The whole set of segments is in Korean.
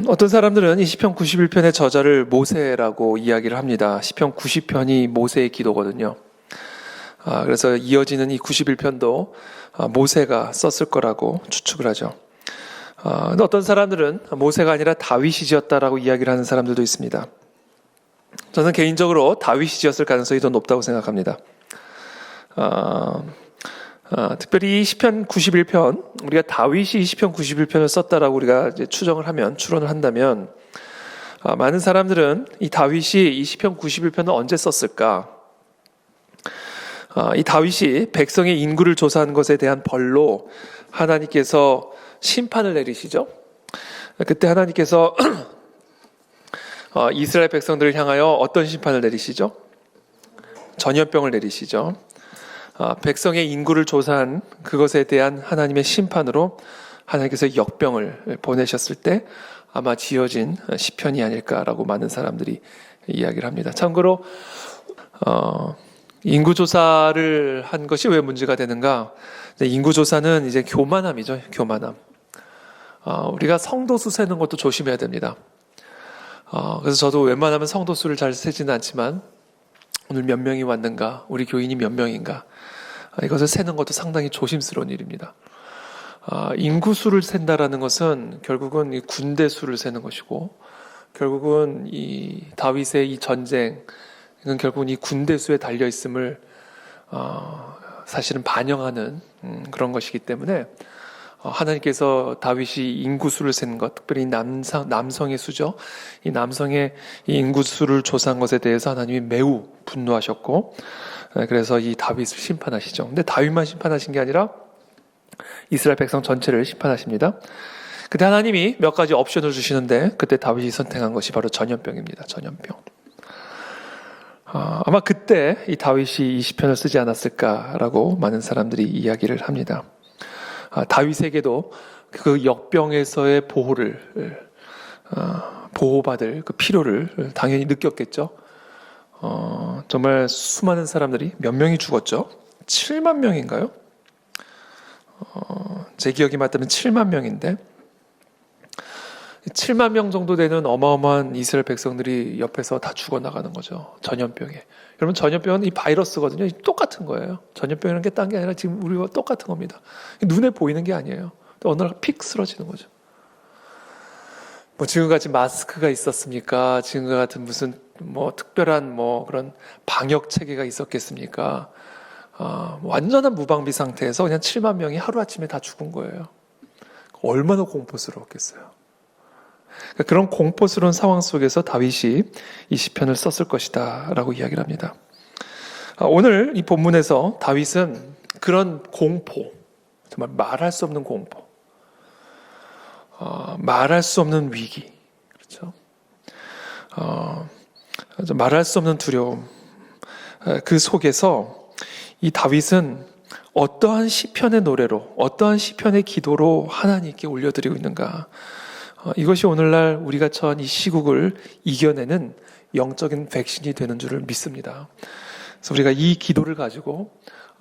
어떤 사람들은 이 시편 91편의 저자를 모세라고 이야기를 합니다. 시편 90편이 모세의 기도거든요. 그래서 이어지는 이 91편도 모세가 썼을 거라고 추측을 하죠. 근데 어떤 사람들은 모세가 아니라 다윗이 지었다라고 이야기를 하는 사람들도 있습니다. 저는 개인적으로 다윗이 지었을 가능성이 더 높다고 생각합니다. 특별히 이 시편 91편, 우리가 다윗이 이 시편 91편을 썼다라고 우리가 이제 추론을 한다면, 많은 사람들은 이 다윗이 이 시편 91편을 언제 썼을까? 이 다윗이 백성의 인구를 조사한 것에 대한 벌로 하나님께서 심판을 내리시죠. 그때 하나님께서 이스라엘 백성들을 향하여 어떤 심판을 내리시죠? 전염병을 내리시죠. 백성의 인구를 조사한 그것에 대한 하나님의 심판으로 하나님께서 역병을 보내셨을 때 아마 지어진 시편이 아닐까라고 많은 사람들이 이야기를 합니다. 참고로 인구조사를 한 것이 왜 문제가 되는가? 인구조사는 이제 교만함이죠. 교만함. 우리가 성도수 세는 것도 조심해야 됩니다. 그래서 저도 웬만하면 성도수를 잘 세지는 않지만 오늘 몇 명이 왔는가? 우리 교인이 몇 명인가? 이것을 세는 것도 상당히 조심스러운 일입니다. 인구수를 센다라는 것은 결국은 이 군대 수를 세는 것이고, 결국은 이 다윗의 이 전쟁은 결국은 이 군대 수에 달려 있음을 사실은 반영하는 그런 것이기 때문에 하나님께서 다윗이 인구수를 센 것, 특별히 남성의 수죠. 이 남성의 이 인구수를 조사한 것에 대해서 하나님이 매우 분노하셨고, 그래서 이 다윗을 심판하시죠. 근데 다윗만 심판하신 게 아니라 이스라엘 백성 전체를 심판하십니다. 그때 하나님이 몇 가지 옵션을 주시는데, 그때 다윗이 선택한 것이 바로 전염병입니다. 전염병. 아마 그때 이 다윗이 이 시편을 쓰지 않았을까라고 많은 사람들이 이야기를 합니다. 다윗에게도 그 역병에서의 보호받을 그 필요를 당연히 느꼈겠죠. 정말 수많은 사람들이 몇 명이 죽었죠? 7만 명인가요? 제 기억이 맞다면 7만 명인데 7만 명 정도 되는 어마어마한 이스라엘 백성들이 옆에서 다 죽어나가는 거죠. 전염병에. 여러분, 전염병은 이 바이러스거든요. 똑같은 거예요. 전염병이라는 게 딴 게 아니라 지금 우리가 똑같은 겁니다. 눈에 보이는 게 아니에요. 어느 날 픽 쓰러지는 거죠. 지금같이 마스크가 있었습니까? 지금과 같은 무슨 특별한 그런 방역 체계가 있었겠습니까? 완전한 무방비 상태에서 그냥 7만 명이 하루아침에 다 죽은 거예요. 얼마나 공포스러웠겠어요. 그런 공포스러운 상황 속에서 다윗이 이 시편을 썼을 것이다 라고 이야기를 합니다. 오늘 이 본문에서 다윗은 그런 공포, 정말 말할 수 없는 공포, 말할 수 없는 위기, 그렇죠? 말할 수 없는 두려움, 그 속에서 이 다윗은 어떠한 시편의 노래로, 어떠한 시편의 기도로 하나님께 올려드리고 있는가? 이것이 오늘날 우리가 처한 이 시국을 이겨내는 영적인 백신이 되는 줄을 믿습니다. 그래서 우리가 이 기도를 가지고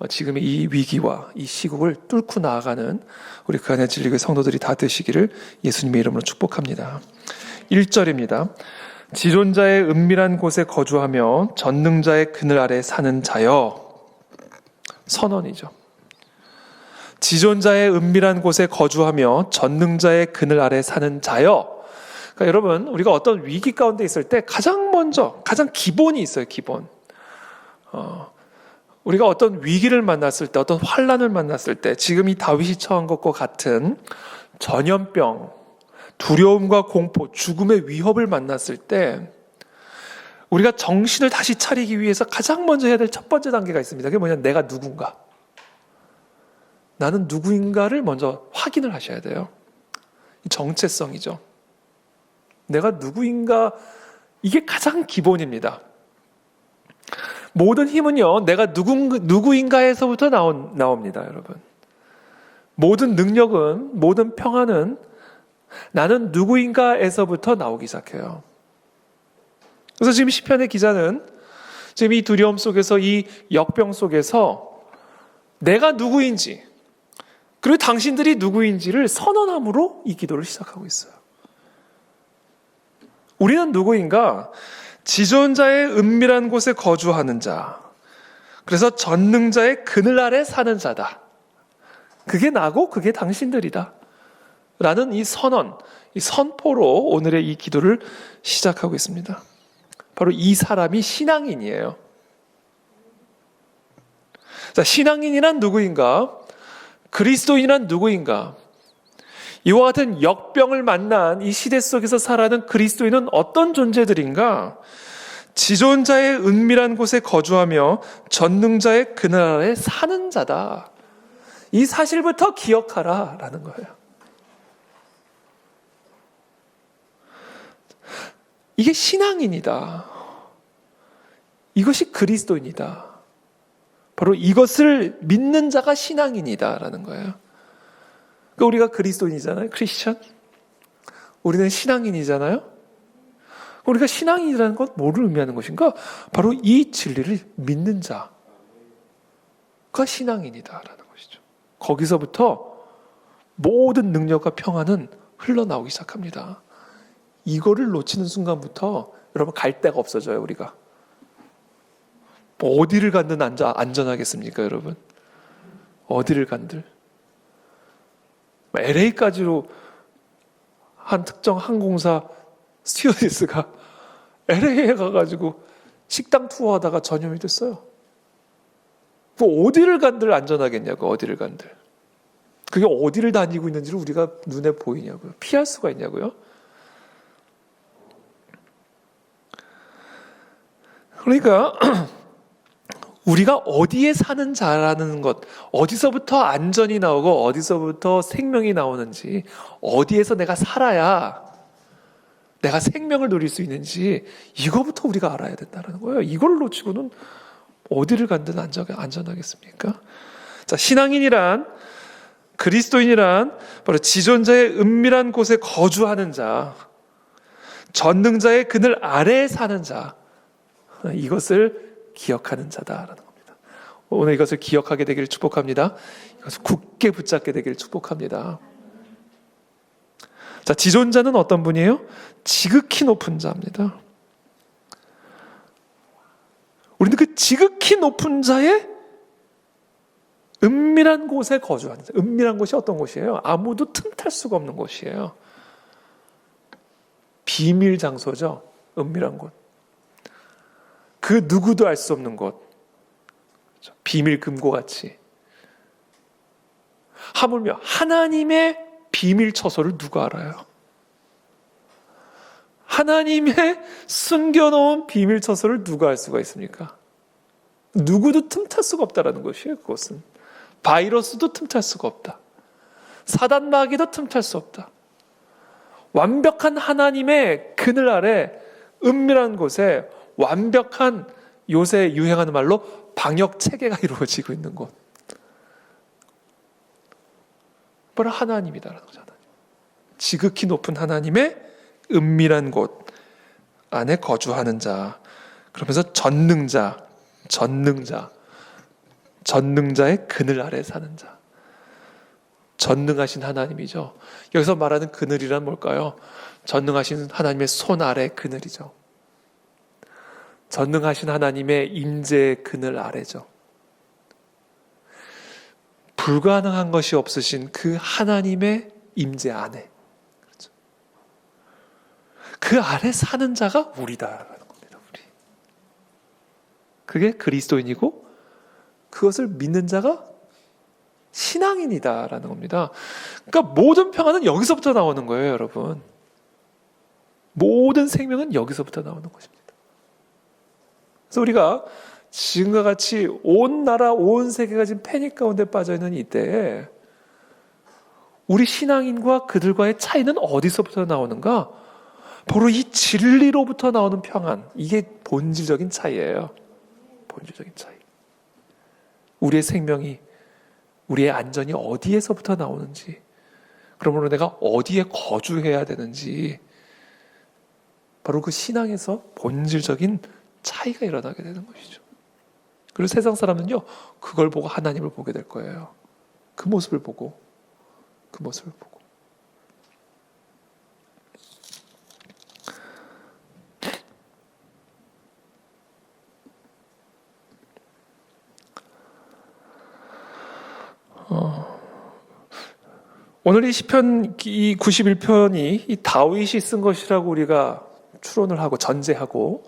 지금의 이 위기와 이 시국을 뚫고 나아가는 우리 그 안에 진리의 성도들이 다 되시기를 예수님의 이름으로 축복합니다. 1절입니다. 지존자의 은밀한 곳에 거주하며 전능자의 그늘 아래 사는 자여. 선언이죠. 지존자의 은밀한 곳에 거주하며 전능자의 그늘 아래 사는 자여. 그러니까 여러분, 우리가 어떤 위기 가운데 있을 때 가장 기본이 있어요. 기본. 우리가 어떤 위기를 만났을 때, 어떤 환난을 만났을 때, 지금 이 다윗이 처한 것과 같은 전염병, 두려움과 공포, 죽음의 위협을 만났을 때 우리가 정신을 다시 차리기 위해서 가장 먼저 해야 될 첫 번째 단계가 있습니다. 그게 뭐냐면 내가 누군가. 나는 누구인가를 먼저 확인을 하셔야 돼요. 정체성이죠. 내가 누구인가, 이게 가장 기본입니다. 모든 힘은요, 내가 누구인가에서부터 나옵니다, 여러분. 모든 능력은, 모든 평안은 나는 누구인가에서부터 나오기 시작해요. 그래서 지금 시편의 기자는 지금 이 두려움 속에서, 이 역병 속에서 내가 누구인지, 그리고 당신들이 누구인지를 선언함으로 이 기도를 시작하고 있어요. 우리는 누구인가? 지존자의 은밀한 곳에 거주하는 자. 그래서 전능자의 그늘 아래 사는 자다. 그게 나고 그게 당신들이다. 라는 이 선언, 이 선포로 오늘의 이 기도를 시작하고 있습니다. 바로 이 사람이 신앙인이에요. 자, 신앙인이란 누구인가? 그리스도인이란 누구인가? 이와 같은 역병을 만난 이 시대 속에서 살아가는 그리스도인은 어떤 존재들인가? 지존자의 은밀한 곳에 거주하며 전능자의 그늘 아래 사는 자다. 이 사실부터 기억하라 라는 거예요. 이게 신앙인이다. 이것이 그리스도인이다. 바로 이것을 믿는 자가 신앙인이다 라는 거예요. 그러니까 우리가 그리스도인이잖아요. 크리스천. 우리는 신앙인이잖아요. 우리가 신앙인이라는 건 뭐를 의미하는 것인가? 바로 이 진리를 믿는 자가 신앙인이다라는 것이죠. 거기서부터 모든 능력과 평안은 흘러나오기 시작합니다. 이거를 놓치는 순간부터 여러분 갈 데가 없어져요. 우리가 어디를 간든 안전하겠습니까, 여러분? 어디를 간들 LA까지로 한 특정 항공사 스튜어디스가 LA에 가가지고 식당 투어하다가 전염이 됐어요. 어디를 간들 안전하겠냐고, 어디를 간들. 그게 어디를 다니고 있는지를 우리가 눈에 보이냐고요. 피할 수가 있냐고요. 그러니까 우리가 어디에 사는 자라는 것, 어디서부터 안전이 나오고 어디서부터 생명이 나오는지, 어디에서 내가 살아야 내가 생명을 누릴 수 있는지 이거부터 우리가 알아야 된다는 거예요. 이걸 놓치고는 어디를 간든 안전하겠습니까? 자, 신앙인이란, 그리스도인이란 바로 지존자의 은밀한 곳에 거주하는 자, 전능자의 그늘 아래에 사는 자, 이것을 기억하는 자다라는 겁니다. 오늘 이것을 기억하게 되기를 축복합니다. 이것을 굳게 붙잡게 되기를 축복합니다. 자, 지존자는 어떤 분이에요? 지극히 높은 자입니다. 우리는 그 지극히 높은 자의 은밀한 곳에 거주하는 자. 은밀한 곳이 어떤 곳이에요? 아무도 틈탈 수가 없는 곳이에요. 비밀 장소죠. 은밀한 곳. 그 누구도 알 수 없는 곳. 비밀 금고같이. 하물며 하나님의 비밀 처소를 누가 알아요? 하나님의 숨겨놓은 비밀 처소를 누가 알 수가 있습니까? 누구도 틈탈 수가 없다라는 것이에요. 그것은 바이러스도 틈탈 수가 없다. 사단 마귀도 틈탈 수 없다. 완벽한 하나님의 그늘 아래 은밀한 곳에 완벽한, 요새 유행하는 말로 방역 체계가 이루어지고 있는 곳. 바로 하나님이다라는 거죠. 하나님. 지극히 높은 하나님의 은밀한 곳 안에 거주하는 자. 그러면서 전능자의 그늘 아래 사는 자. 전능하신 하나님이죠. 여기서 말하는 그늘이란 뭘까요? 전능하신 하나님의 손 아래 그늘이죠. 전능하신 하나님의 임재의 그늘 아래죠. 불가능한 것이 없으신 그 하나님의 임재 안에, 그렇죠. 그 아래 사는 자가 우리다라는 겁니다. 우리. 그게 그리스도인이고 그것을 믿는 자가 신앙인이다라는 겁니다. 그러니까 모든 평안은 여기서부터 나오는 거예요, 여러분. 모든 생명은 여기서부터 나오는 것입니다. 그래서 우리가 지금과 같이 온 나라, 온 세계가 지금 패닉 가운데 빠져있는 이때에 우리 신앙인과 그들과의 차이는 어디서부터 나오는가? 바로 이 진리로부터 나오는 평안. 이게 본질적인 차이예요. 본질적인 차이. 우리의 생명이, 우리의 안전이 어디에서부터 나오는지, 그러므로 내가 어디에 거주해야 되는지, 바로 그 신앙에서 본질적인 차이가 일어나게 되는 것이죠. 그리고 세상 사람은요, 그걸 보고 하나님을 보게 될 거예요. 그 모습을 보고. 오늘 이 시편 이 91편이 이 다윗이 쓴 것이라고 우리가 추론을 하고 전제하고,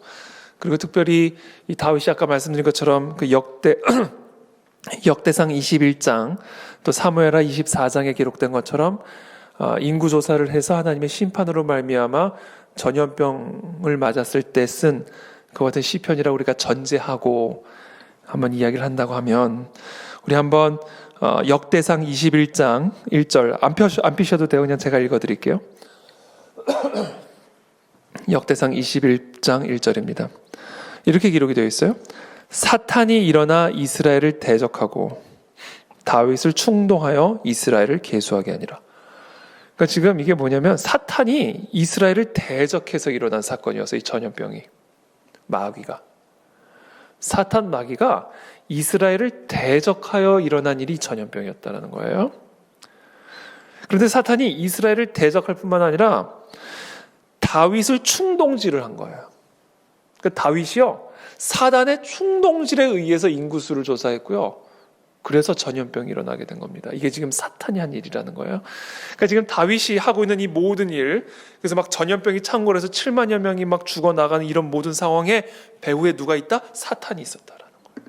그리고 특별히 이 다윗이 아까 말씀드린 것처럼 그 역대상 21장 또 사무엘하 24장에 기록된 것처럼 인구 조사를 해서 하나님의 심판으로 말미암아 전염병을 맞았을 때 쓴 그와 같은 시편이라고 우리가 전제하고 한번 이야기를 한다고 하면, 우리 한번 역대상 21장 1절 안 피셔도 돼요. 그냥 제가 읽어드릴게요. 역대상 21장 1절입니다. 이렇게 기록이 되어 있어요. 사탄이 일어나 이스라엘을 대적하고 다윗을 충동하여 이스라엘을 계수하게 하니라. 그러니까 지금 이게 뭐냐면 사탄이 이스라엘을 대적해서 일어난 사건이어서, 이 전염병이, 마귀가, 사탄 마귀가 이스라엘을 대적하여 일어난 일이 전염병이었다는 거예요. 그런데 사탄이 이스라엘을 대적할 뿐만 아니라 다윗을 충동질을 한 거예요. 그러니까 다윗이요, 사단의 충동질에 의해서 인구수를 조사했고요. 그래서 전염병이 일어나게 된 겁니다. 이게 지금 사탄이 한 일이라는 거예요. 그러니까 지금 다윗이 하고 있는 이 모든 일, 그래서 막 전염병이 창궐해서 7만여 명이 막 죽어나가는 이런 모든 상황에 배후에 누가 있다? 사탄이 있었다라는 거예요.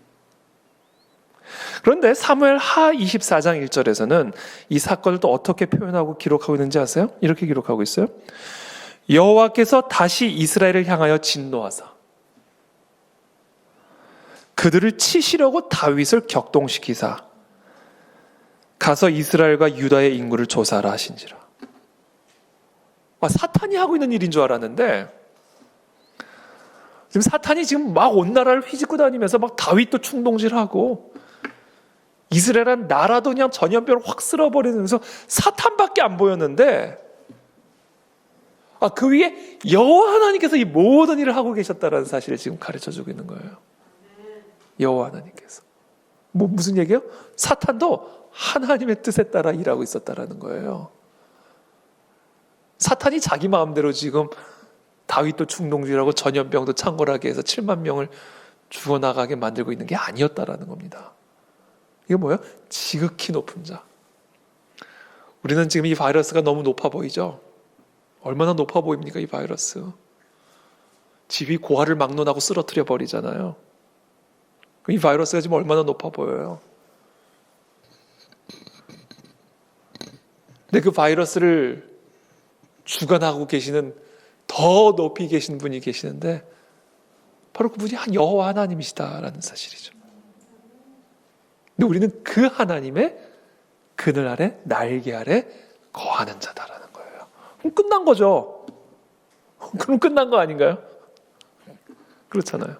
그런데 사무엘 하 24장 1절에서는 이 사건을 또 어떻게 표현하고 기록하고 있는지 아세요? 이렇게 기록하고 있어요. 여호와께서 다시 이스라엘을 향하여 진노하사 그들을 치시려고 다윗을 격동시키사 가서 이스라엘과 유다의 인구를 조사하라 하신지라. 사탄이 하고 있는 일인 줄 알았는데, 지금 사탄이 지금 막 온 나라를 휘짓고 다니면서 막 다윗도 충동질하고 이스라엘은 나라도 그냥 전염병을 확 쓸어버리면서 사탄밖에 안 보였는데, 그 위에 여호와 하나님께서 이 모든 일을 하고 계셨다는 사실을 지금 가르쳐주고 있는 거예요. 여호와 하나님께서. 무슨 얘기예요? 사탄도 하나님의 뜻에 따라 일하고 있었다라는 거예요. 사탄이 자기 마음대로 지금 다윗도 충동질하고 전염병도 창궐하게 해서 7만 명을 죽어나가게 만들고 있는 게 아니었다라는 겁니다. 이게 뭐예요? 지극히 높은 자. 우리는 지금 이 바이러스가 너무 높아 보이죠? 얼마나 높아 보입니까, 이 바이러스? 집이 고아를 막론하고 쓰러뜨려 버리잖아요. 이 바이러스가 지금 얼마나 높아 보여요. 근데 그 바이러스를 주관하고 계시는, 더 높이 계신 분이 계시는데 바로 그분이 여호와 하나님이시다라는 사실이죠. 근데 우리는 그 하나님의 그늘 아래, 날개 아래 거하는 자다라는 거예요. 그럼 끝난 거죠. 그럼 끝난 거 아닌가요? 그렇잖아요.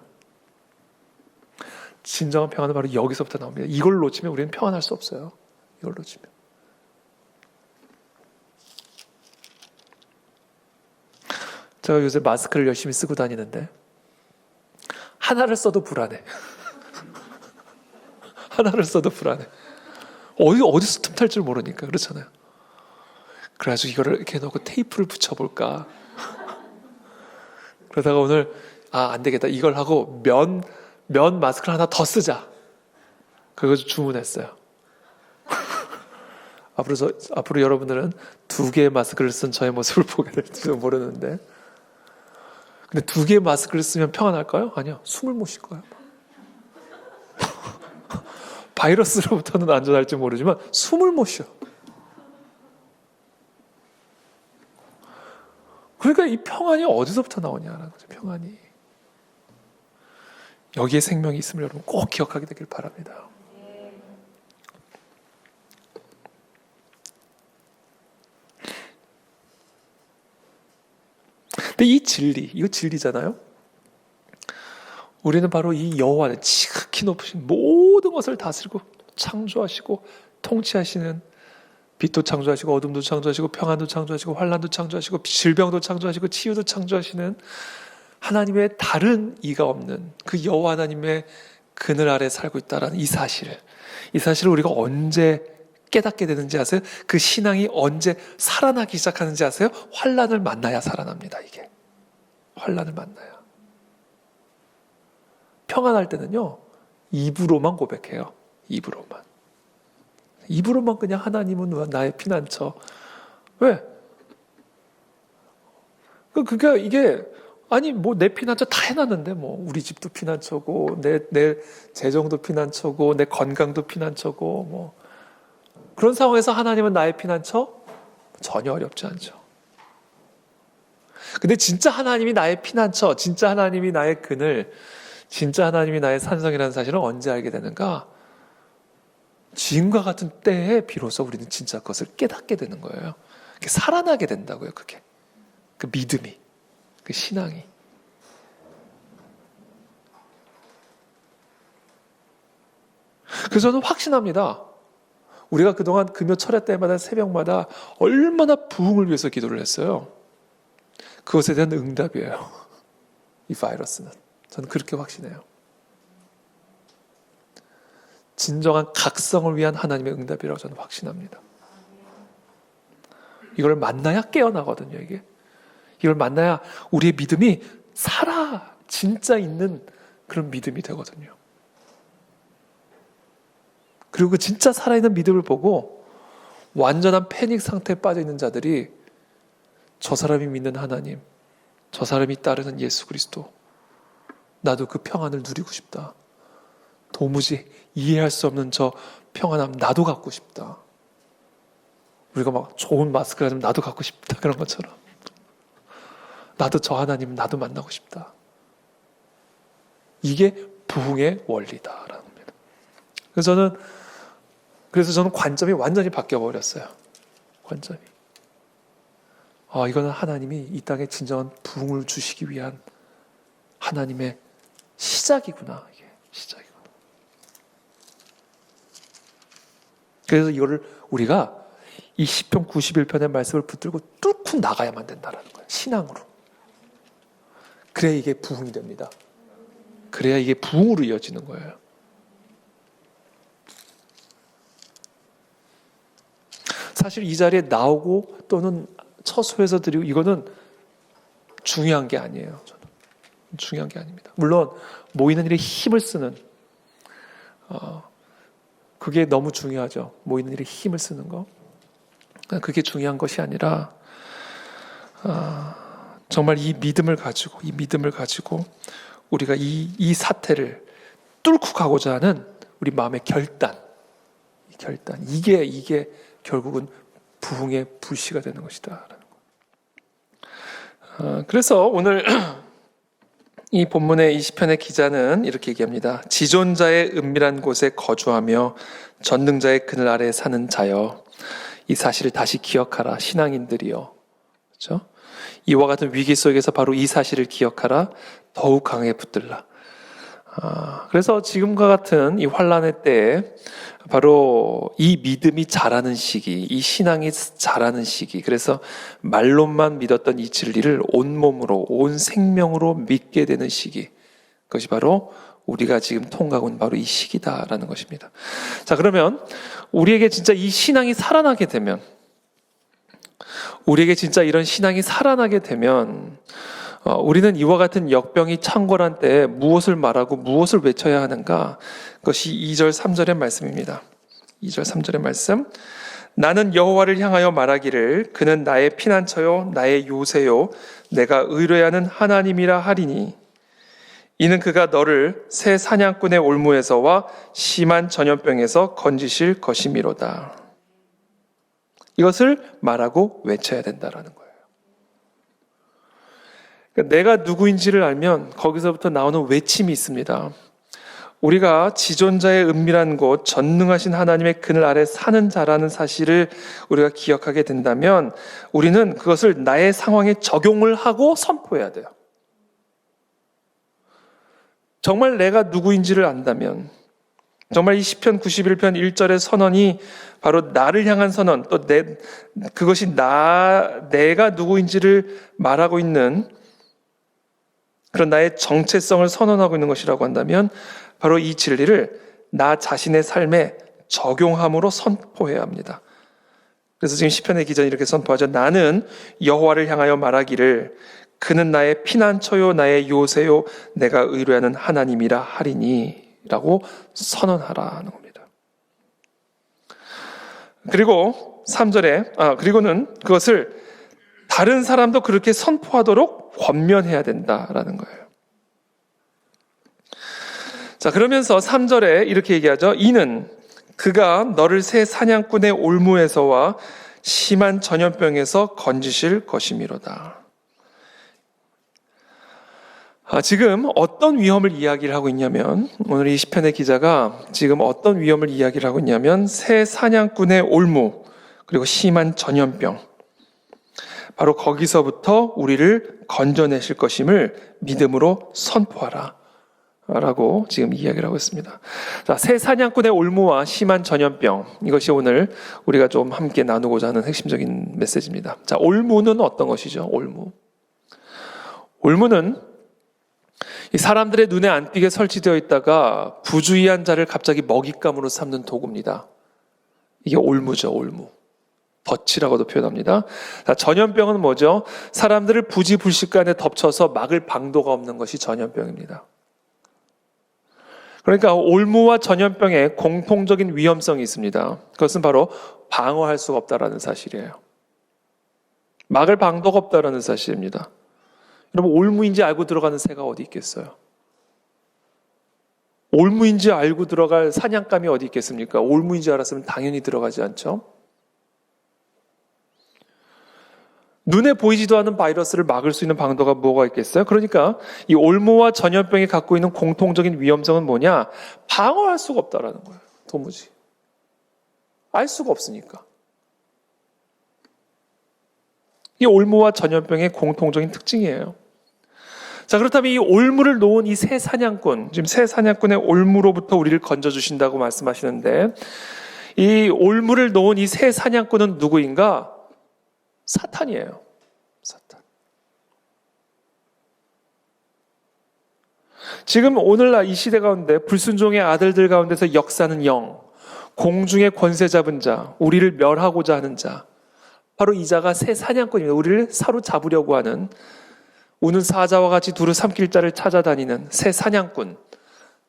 진정한 평안은 바로 여기서부터 나옵니다. 이걸 놓치면 우리는 평안할 수 없어요. 이걸 놓치면. 제가 요새 마스크를 열심히 쓰고 다니는데 하나를 써도 불안해. 하나를 써도 불안해. 어디서 틈탈 줄 모르니까. 그렇잖아요. 그래가지고 이거를 이렇게 해놓고 테이프를 붙여볼까. 그러다가 오늘 안 되겠다. 이걸 하고 면 마스크를 하나 더 쓰자. 그래서 주문했어요. 앞으로 여러분들은 2개의 마스크를 쓴 저의 모습을 보게 될지도 모르는데, 근데 2개의 마스크를 쓰면 평안할까요? 아니요. 숨을 못 쉴 거예요. 바이러스로부터는 안전할지 모르지만 숨을 못 쉬어. 그러니까 이 평안이 어디서부터 나오냐는 거죠. 평안이. 여기에 생명이 있음을 여러분 꼭 기억하게 되길 바랍니다. 근데 이 진리, 이거 진리잖아요. 우리는 바로 이 여호와는 지극히 높으신 모든 것을 다스리고 창조하시고 통치하시는, 빛도 창조하시고 어둠도 창조하시고 평안도 창조하시고 환난도 창조하시고 질병도 창조하시고 치유도 창조하시는 하나님의 다른 이가 없는 그 여호와 하나님의 그늘 아래 살고 있다라는 이 사실을 우리가 언제 깨닫게 되는지 아세요? 그 신앙이 언제 살아나기 시작하는지 아세요? 환난을 만나야 살아납니다. 이게 환난을 만나야. 평안할 때는요, 입으로만 고백해요. 입으로만. 입으로만 그냥 하나님은 나의 피난처. 왜? 그러니까 이게 아니 뭐 내 피난처 다 해놨는데 뭐 우리 집도 피난처고 내 재정도 피난처고 내 건강도 피난처고 뭐 그런 상황에서 하나님은 나의 피난처? 전혀 어렵지 않죠. 근데 진짜 하나님이 나의 피난처, 진짜 하나님이 나의 그늘, 진짜 하나님이 나의 산성이라는 사실을 언제 알게 되는가? 지금과 같은 때에 비로소 우리는 진짜 그것을 깨닫게 되는 거예요. 살아나게 된다고요, 그게. 그 믿음이, 그 신앙이. 그래서 저는 확신합니다. 우리가 그동안 금요 철야 때마다 새벽마다 얼마나 부흥을 위해서 기도를 했어요. 그것에 대한 응답이에요. 이 바이러스는. 저는 그렇게 확신해요. 진정한 각성을 위한 하나님의 응답이라고 저는 확신합니다. 이걸 만나야 깨어나거든요, 이게. 이걸 만나야 우리의 믿음이 진짜 있는 그런 믿음이 되거든요. 그리고 그 진짜 살아있는 믿음을 보고 완전한 패닉 상태에 빠져 있는 자들이 저 사람이 믿는 하나님, 저 사람이 따르는 예수 그리스도, 나도 그 평안을 누리고 싶다. 도무지 이해할 수 없는 저 평안함 나도 갖고 싶다. 우리가 막 좋은 마스크가 좀 나도 갖고 싶다 그런 것처럼 나도 저 하나님 나도 만나고 싶다. 이게 부흥의 원리다라는 겁니다. 그래서 저는 관점이 완전히 바뀌어 버렸어요. 관점이. 이거는 하나님이 이 땅에 진정한 부흥을 주시기 위한 하나님의 시작이구나. 이게 시작이구나. 그래서 이거를 우리가 이 시편 91편의 말씀을 붙들고 뚫고 나가야만 된다라는 거예요. 신앙으로. 그래야 이게 부흥이 됩니다. 그래야 이게 부흥으로 이어지는 거예요. 사실 이 자리에 나오고 또는 처소에서 드리고 이거는 중요한 게 아니에요. 저는 중요한 게 아닙니다. 물론 모이는 일에 힘을 쓰는 그게 너무 중요하죠. 모이는 일에 힘을 쓰는 거. 그게 중요한 것이 아니라 정말 이 믿음을 가지고 우리가 이 사태를 뚫고 가고자 하는 우리 마음의 결단, 이게 결국은 부흥의 불씨가 되는 것이다라는 거. 그래서 오늘 이 본문의 이 시편의 기자는 이렇게 얘기합니다. 지존자의 은밀한 곳에 거주하며 전능자의 그늘 아래에 사는 자여, 이 사실을 다시 기억하라. 신앙인들이여. 그렇죠? 이와 같은 위기 속에서 바로 이 사실을 기억하라. 더욱 강하게 붙들라. 그래서 지금과 같은 이 환란의 때에 바로 이 믿음이 자라는 시기, 이 신앙이 자라는 시기, 그래서 말로만 믿었던 이 진리를 온몸으로, 온 생명으로 믿게 되는 시기, 그것이 바로 우리가 지금 통과하고 있는 바로 이 시기다라는 것입니다. 자, 그러면 우리에게 진짜 이 신앙이 살아나게 되면, 우리에게 진짜 이런 신앙이 살아나게 되면 우리는 이와 같은 역병이 창궐한 때에 무엇을 말하고 무엇을 외쳐야 하는가? 그것이 2절 3절의 말씀입니다. 2절 3절의 말씀. 나는 여호와를 향하여 말하기를 그는 나의 피난처요 나의 요새요 내가 의뢰하는 하나님이라 하리니 이는 그가 너를 새 사냥꾼의 올무에서와 심한 전염병에서 건지실 것이미로다. 이것을 말하고 외쳐야 된다라는 거예요. 내가 누구인지를 알면 거기서부터 나오는 외침이 있습니다. 우리가 지존자의 은밀한 곳, 전능하신 하나님의 그늘 아래 사는 자라는 사실을 우리가 기억하게 된다면 우리는 그것을 나의 상황에 적용을 하고 선포해야 돼요. 정말 내가 누구인지를 안다면, 정말 이 시편 91편 1절의 선언이 바로 나를 향한 선언, 또 그것이 내가 누구인지를 말하고 있는 그런 나의 정체성을 선언하고 있는 것이라고 한다면 바로 이 진리를 나 자신의 삶에 적용함으로 선포해야 합니다. 그래서 지금 시편의 기자는 이렇게 선포하죠. 나는 여호와를 향하여 말하기를 그는 나의 피난처요 나의 요새요 내가 의뢰하는 하나님이라 하리니 라고 선언하라는 겁니다. 그리고 3절에 그리고는 그것을 다른 사람도 그렇게 선포하도록 권면해야 된다라는 거예요. 자, 그러면서 3절에 이렇게 얘기하죠. 이는 그가 너를 새 사냥꾼의 올무에서와 심한 전염병에서 건지실 것이미로다. 지금 어떤 위험을 이야기를 하고 있냐면, 오늘 이 시편의 기자가 지금 어떤 위험을 이야기를 하고 있냐면 새 사냥꾼의 올무 그리고 심한 전염병, 바로 거기서부터 우리를 건져내실 것임을 믿음으로 선포하라 라고 지금 이야기를 하고 있습니다. 자, 새 사냥꾼의 올무와 심한 전염병, 이것이 오늘 우리가 좀 함께 나누고자 하는 핵심적인 메시지입니다. 자, 올무는 어떤 것이죠? 올무는 이 사람들의 눈에 안 띄게 설치되어 있다가 부주의한 자를 갑자기 먹잇감으로 삼는 도구입니다. 이게 올무죠, 올무. 덫이라고도 표현합니다. 자, 전염병은 뭐죠? 사람들을 부지불식간에 덮쳐서 막을 방도가 없는 것이 전염병입니다. 그러니까 올무와 전염병에 공통적인 위험성이 있습니다. 그것은 바로 방어할 수가 없다라는 사실이에요. 막을 방도가 없다라는 사실입니다. 여러분, 올무인지 알고 들어가는 새가 어디 있겠어요? 올무인지 알고 들어갈 사냥감이 어디 있겠습니까? 올무인지 알았으면 당연히 들어가지 않죠? 눈에 보이지도 않는 바이러스를 막을 수 있는 방도가 뭐가 있겠어요? 그러니까 이 올무와 전염병이 갖고 있는 공통적인 위험성은 뭐냐? 방어할 수가 없다라는 거예요. 도무지. 알 수가 없으니까. 이 올무와 전염병의 공통적인 특징이에요. 자, 그렇다면 이 올무를 놓은 이 새 사냥꾼, 지금 새 사냥꾼의 올무로부터 우리를 건져주신다고 말씀하시는데, 이 올무를 놓은 이 새 사냥꾼은 누구인가? 사탄이에요. 사탄. 지금 오늘날 이 시대 가운데 불순종의 아들들 가운데서 역사는 영, 공중의 권세 잡은 자, 우리를 멸하고자 하는 자, 바로 이 자가 새 사냥꾼입니다. 우리를 사로잡으려고 하는, 우는 사자와 같이 두루 삼킬 자를 찾아다니는 새 사냥꾼,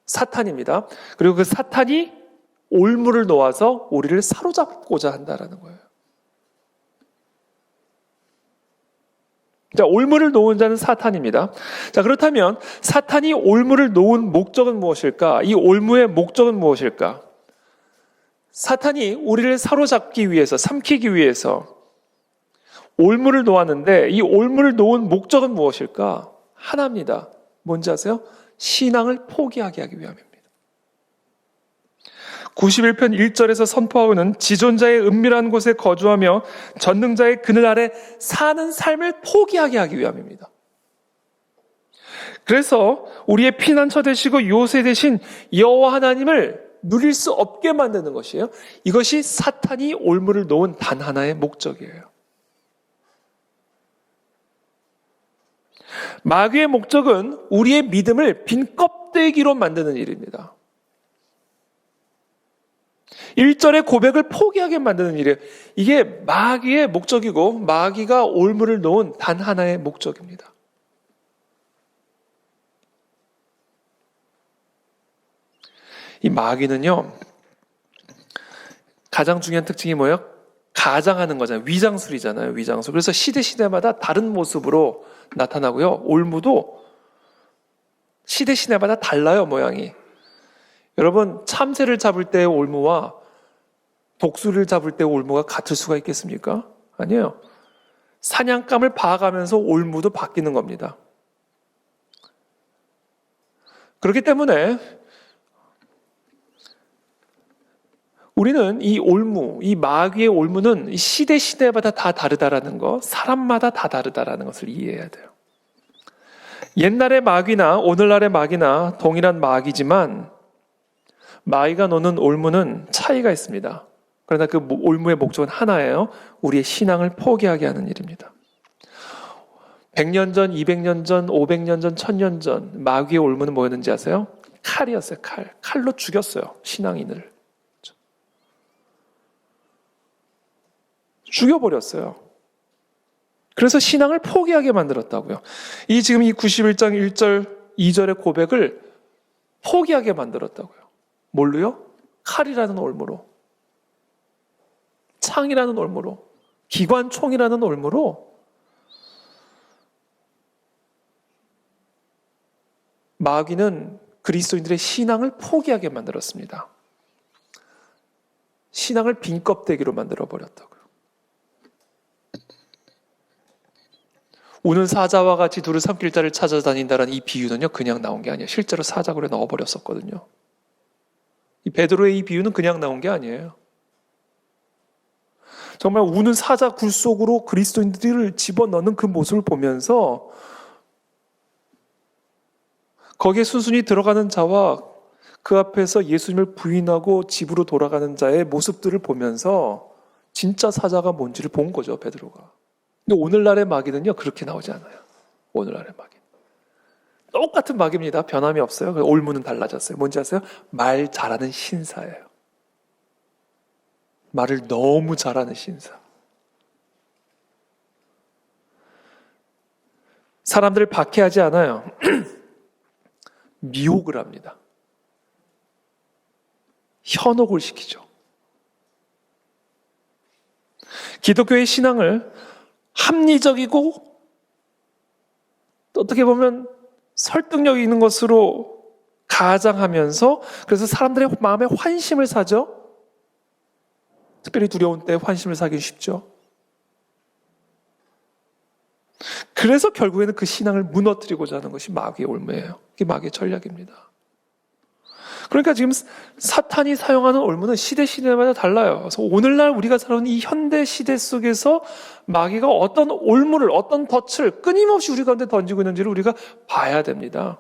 사탄입니다. 그리고 그 사탄이 올무를 놓아서 우리를 사로잡고자 한다는 거예요. 자, 올무를 놓은 자는 사탄입니다. 자, 그렇다면 사탄이 올무를 놓은 목적은 무엇일까? 이 올무의 목적은 무엇일까? 사탄이 우리를 사로잡기 위해서, 삼키기 위해서 올무를 놓았는데, 이 올무를 놓은 목적은 무엇일까? 하나입니다. 뭔지 아세요? 신앙을 포기하게 하기 위함입니다. 91편 1절에서 선포하고는 지존자의 은밀한 곳에 거주하며 전능자의 그늘 아래 사는 삶을 포기하게 하기 위함입니다. 그래서 우리의 피난처 되시고 요새 되신 여호와 하나님을 누릴 수 없게 만드는 것이에요. 이것이 사탄이 올무를 놓은 단 하나의 목적이에요. 마귀의 목적은 우리의 믿음을 빈 껍데기로 만드는 일입니다. 1절의 고백을 포기하게 만드는 일이에요. 이게 마귀의 목적이고 마귀가 올무를 놓은 단 하나의 목적입니다. 이 마귀는요, 가장 중요한 특징이 뭐예요? 가장하는 거잖아요. 위장술이잖아요. 위장술. 그래서 시대마다 다른 모습으로 나타나고요. 올무도 시대마다 달라요, 모양이. 여러분, 참새를 잡을 때의 올무와 독수리를 잡을 때의 올무가 같을 수가 있겠습니까? 아니에요. 사냥감을 봐가면서 올무도 바뀌는 겁니다. 그렇기 때문에 우리는 이 올무, 이 마귀의 올무는 시대마다 다 다르다라는 거, 사람마다 다 다르다라는 것을 이해해야 돼요. 옛날의 마귀나 오늘날의 마귀나 동일한 마귀지만 마귀가 노는 올무는 차이가 있습니다. 그러나 그 올무의 목적은 하나예요. 우리의 신앙을 포기하게 하는 일입니다. 100년 전, 200년 전, 500년 전, 1000년 전 마귀의 올무는 뭐였는지 아세요? 칼이었어요. 칼로 죽였어요. 신앙인을. 죽여버렸어요. 그래서 신앙을 포기하게 만들었다고요. 지금 이 91장 1절, 2절의 고백을 포기하게 만들었다고요. 뭘로요? 칼이라는 올무로. 창이라는 올무로, 기관총이라는 올무로 마귀는 그리스도인들의 신앙을 포기하게 만들었습니다. 신앙을 빈 껍데기로 만들어 버렸다고요. 우는 사자와 같이 두루 삼킬 자를 찾아다닌다는 이 비유는요, 그냥 나온 게 아니에요. 실제로 사자굴에 넣어버렸었거든요. 이 베드로의 이 비유는 그냥 나온 게 아니에요. 정말 우는 사자 굴 속으로 그리스도인들을 집어넣는 그 모습을 보면서 거기에 순순히 들어가는 자와 그 앞에서 예수님을 부인하고 집으로 돌아가는 자의 모습들을 보면서 진짜 사자가 뭔지를 본 거죠, 베드로가. 근데 오늘날의 마귀는요, 그렇게 나오지 않아요. 오늘날의 마귀. 똑같은 마귀입니다. 변함이 없어요. 올무는 달라졌어요. 뭔지 아세요? 말 잘하는 신사예요. 말을 너무 잘하는 신사. 사람들을 박해하지 않아요. 미혹을 합니다. 현혹을 시키죠. 기독교의 신앙을 합리적이고 어떻게 보면 설득력 있는 것으로 가장하면서 그래서 사람들의 마음에 환심을 사죠. 특별히 두려운 때 환심을 사기 쉽죠. 그래서 결국에는 그 신앙을 무너뜨리고자 하는 것이 마귀의 올무예요. 그게 마귀의 전략입니다. 그러니까 지금 사탄이 사용하는 올무는 시대마다 달라요. 그래서 오늘날 우리가 살아오는 이 현대 시대 속에서 마귀가 어떤 올무를, 어떤 덫을 끊임없이 우리 가운데 던지고 있는지를 우리가 봐야 됩니다.